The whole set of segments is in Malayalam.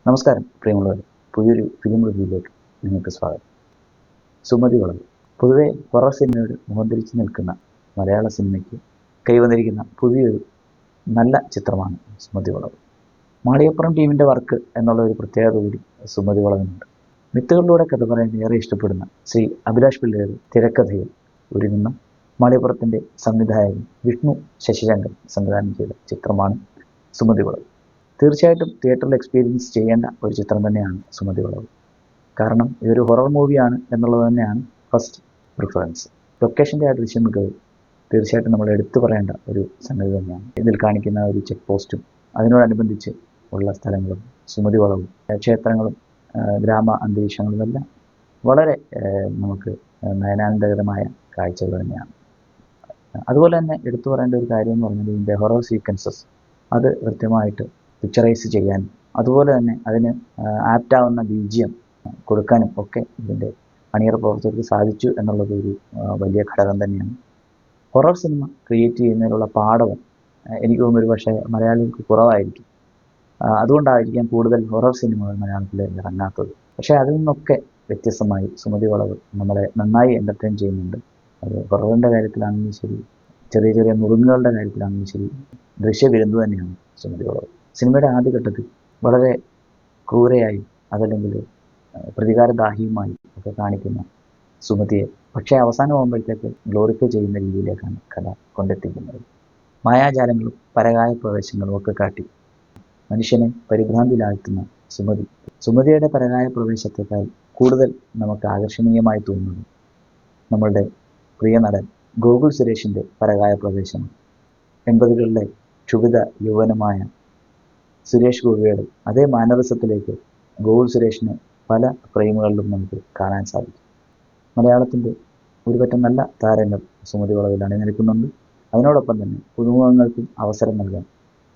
നമസ്കാരം പ്രിയമുള്ളവർ, പുതിയൊരു ഫിലിം റിവ്യൂയിലേക്ക് നിങ്ങൾക്ക് സ്വാഗതം. സുമതി വളവ്. പൊതുവെ ഹൊറർ സിനിമയോട് മുഖംതിരിച്ച് നിൽക്കുന്ന മലയാള സിനിമയ്ക്ക് കൈവന്നിരിക്കുന്ന പുതിയൊരു നല്ല ചിത്രമാണ് സുമതി വളവ്. മാളികപ്പുറം ടീമിൻ്റെ വർക്ക് എന്നുള്ള ഒരു പ്രത്യേകത കൂടി സുമതി വളവിനുണ്ട്. മിത്തുകളിലൂടെ കഥ പറയാൻ ഏറെ ഇഷ്ടപ്പെടുന്ന ശ്രീ അഭിലാഷ് പിള്ളയുടെ തിരക്കഥയിൽ ഒരുങ്ങുന്ന മാളികപ്പുറത്തിൻ്റെ സംവിധായകൻ വിഷ്ണു ശശിശങ്കർ സംവിധാനം ചെയ്ത ചിത്രമാണ് സുമതി വളവ്. തീർച്ചയായിട്ടും തിയേറ്ററിൽ എക്സ്പീരിയൻസ് ചെയ്യേണ്ട ഒരു ചിത്രം തന്നെയാണ് സുമതി വളവ്. കാരണം ഇതൊരു ഹൊറർ മൂവിയാണ് എന്നുള്ളത് തന്നെയാണ് ഫസ്റ്റ് പ്രിഫറൻസ്. ലൊക്കേഷൻ്റെ ആ ദൃശ്യം മികവ് തീർച്ചയായിട്ടും നമ്മൾ എടുത്തു പറയേണ്ട ഒരു സംഗതി തന്നെയാണ്. ഇതിൽ കാണിക്കുന്ന ഒരു ചെക്ക് പോസ്റ്റും അതിനോടനുബന്ധിച്ച് ഉള്ള സ്ഥലങ്ങളും സുമതി വളവും ക്ഷേത്രങ്ങളും ഗ്രാമ അന്തരീക്ഷങ്ങളും എല്ലാം വളരെ നമുക്ക് നയനാനന്ദകരമായ കാഴ്ചകൾ തന്നെയാണ്. അതുപോലെ തന്നെ എടുത്തു പറയേണ്ട ഒരു കാര്യം എന്ന് പറഞ്ഞാൽ ഇതിൻ്റെ ഹൊറർ സീക്വൻസസ് അത് കൃത്യമായിട്ട് പിക്ചറൈസ് ചെയ്യാനും അതുപോലെ തന്നെ അതിന് ആപ്റ്റാവുന്ന BGM കൊടുക്കാനും ഒക്കെ ഇതിൻ്റെ അണിയറ പ്രവർത്തകർക്ക് സാധിച്ചു എന്നുള്ളത് ഒരു വലിയ ഘടകം തന്നെയാണ്. ഹൊറർ സിനിമ ക്രിയേറ്റ് ചെയ്യുന്നതിനുള്ള പാഠവും എനിക്ക് തോന്നുന്നു ഒരു പക്ഷേ മലയാളികൾക്ക് കുറവായിരിക്കും. അതുകൊണ്ടായിരിക്കാം കൂടുതൽ ഹൊറർ സിനിമകൾ മലയാളത്തിൽ ഇറങ്ങാത്തത്. പക്ഷേ അതിൽ നിന്നൊക്കെ വ്യത്യസ്തമായി സുമതി വളവ് നമ്മളെ നന്നായി എൻ്റർടൈൻ ചെയ്യുന്നുണ്ട്. അത് ഹൊററിൻ്റെ കാര്യത്തിലാണെങ്കിലും ശരി, ചെറിയ ചെറിയ നുറുങ്ങുകളുടെ കാര്യത്തിലാണെങ്കിലും ശരി, ദൃശ്യവിരുന്ന് തന്നെയാണ് സുമതി വളവ്. സിനിമയുടെ ആദ്യഘട്ടത്തിൽ വളരെ ക്രൂരയായി അതല്ലെങ്കിൽ പ്രതികാരദാഹിയുമായി ഒക്കെ കാണിക്കുന്ന സുമതിയെ പക്ഷേ അവസാനമാകുമ്പോഴത്തേക്ക് ഗ്ലോറിഫൈ ചെയ്യുന്ന രീതിയിലേക്കാണ് കഥ കൊണ്ടെത്തിക്കുന്നത്. മായാജാലങ്ങളും പരകായ പ്രവേശങ്ങളും ഒക്കെ കാട്ടി മനുഷ്യനെ പരിഭ്രാന്തിയിലാഴ്ത്തുന്ന സുമതിയുടെ പരകായ പ്രവേശത്തേക്കാൾ കൂടുതൽ നമുക്ക് ആകർഷണീയമായി തോന്നുന്നത് നമ്മളുടെ പ്രിയ നടൻ ഗോകുൽ സുരേഷിൻ്റെ പരകായ പ്രവേശനം. 80കളിലെ ക്ഷുഭിത യൗവനമായ സുരേഷ് ഗോപിയുടെ അതേ മാനറിസത്തിലേക്ക് ഗോകുൽ സുരേഷിനെ പല ഫ്രെയിമുകളിലും നമുക്ക് കാണാൻ സാധിക്കും. മലയാളത്തിൻ്റെ ഒരുപറ്റം നല്ല താരങ്ങൾ സുമതി വളവിൽ അണിനിരക്കുന്നുണ്ട്. അതിനോടൊപ്പം തന്നെ പുതുമുഖങ്ങൾക്കും അവസരം നൽകാൻ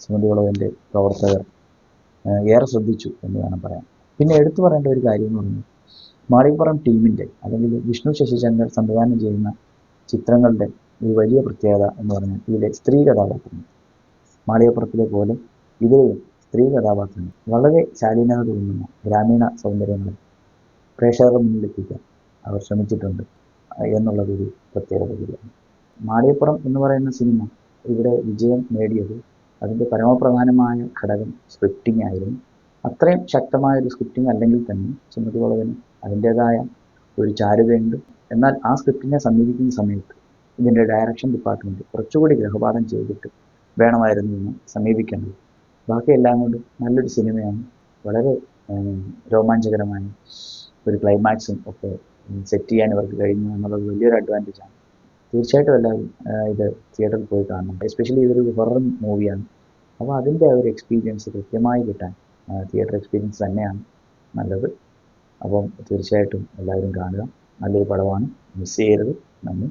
സുമതി വളവിൻ്റെ പ്രവർത്തകർ ഏറെ ശ്രദ്ധിച്ചു എന്ന് വേണം പറയാൻ. പിന്നെ എടുത്തു പറയേണ്ട ഒരു കാര്യം എന്ന് പറഞ്ഞാൽ മാളികപ്പുറം ടീമിൻ്റെ അല്ലെങ്കിൽ വിഷ്ണു ശശിശങ്കർ സംവിധാനം ചെയ്യുന്ന ചിത്രങ്ങളുടെ ഒരു വലിയ പ്രത്യേകത എന്ന് പറഞ്ഞാൽ ഇതിലെ സ്ത്രീ കഥാപാത്രങ്ങൾ. മാളികപ്പുറത്തിലെ പോലെ ഇതിലെയും സ്ത്രീ കഥാപാത്രങ്ങൾ വളരെ ശാലീനത തോന്നുന്ന ഗ്രാമീണ സൗന്ദര്യങ്ങൾ പ്രേക്ഷകരുടെ മുന്നിലെത്തിക്കാൻ അവർ ശ്രമിച്ചിട്ടുണ്ട് എന്നുള്ളതൊരു പ്രത്യേകത കൂടിയാണ്. മാളികപ്പുറം എന്ന് പറയുന്ന സിനിമ ഇവിടെ വിജയം നേടിയത് അതിൻ്റെ പരമപ്രധാനമായ ഘടകം സ്ക്രിപ്റ്റിംഗ് ആയിരുന്നു. അത്രയും ശക്തമായൊരു സ്ക്രിപ്റ്റിംഗ് അല്ലെങ്കിൽ തന്നെ സുമതി വളവിന് അതിൻ്റേതായ ഒരു ചാരുതയുണ്ട്. എന്നാൽ ആ സ്ക്രിപ്റ്റിനെ സമീപിക്കുന്ന സമയത്ത് ഇതിൻ്റെ ഡയറക്ഷൻ ഡിപ്പാർട്ട്മെൻറ്റ് കുറച്ചുകൂടി ഗൃഹപാഠം ചെയ്തിട്ട് വേണമായിരുന്നു എന്ന് സമീപിക്കേണ്ടത്. ബാക്കിയെല്ലാം കൊണ്ടും നല്ലൊരു സിനിമയാണ്. വളരെ രോമാഞ്ചകരമായ ഒരു ക്ലൈമാക്സും ഒക്കെ സെറ്റ് ചെയ്യാൻ ഇവർക്ക് കഴിഞ്ഞു എന്നുള്ളത് വലിയൊരു അഡ്വാൻറ്റേജാണ്. തീർച്ചയായിട്ടും എല്ലാവരും ഇത് തിയേറ്ററിൽ പോയി കാണണം. എസ്പെഷ്യലി ഇതൊരു ഹൊറർ മൂവിയാണ്. അപ്പോൾ അതിൻ്റെ ഒരു എക്സ്പീരിയൻസ് കൃത്യമായി കിട്ടാൻ തിയേറ്റർ എക്സ്പീരിയൻസ് തന്നെയാണ് നല്ലത്. അപ്പം തീർച്ചയായിട്ടും എല്ലാവരും കാണുക. നല്ലൊരു പടമാണ്, മിസ് ചെയ്യരുത്. നന്ദി.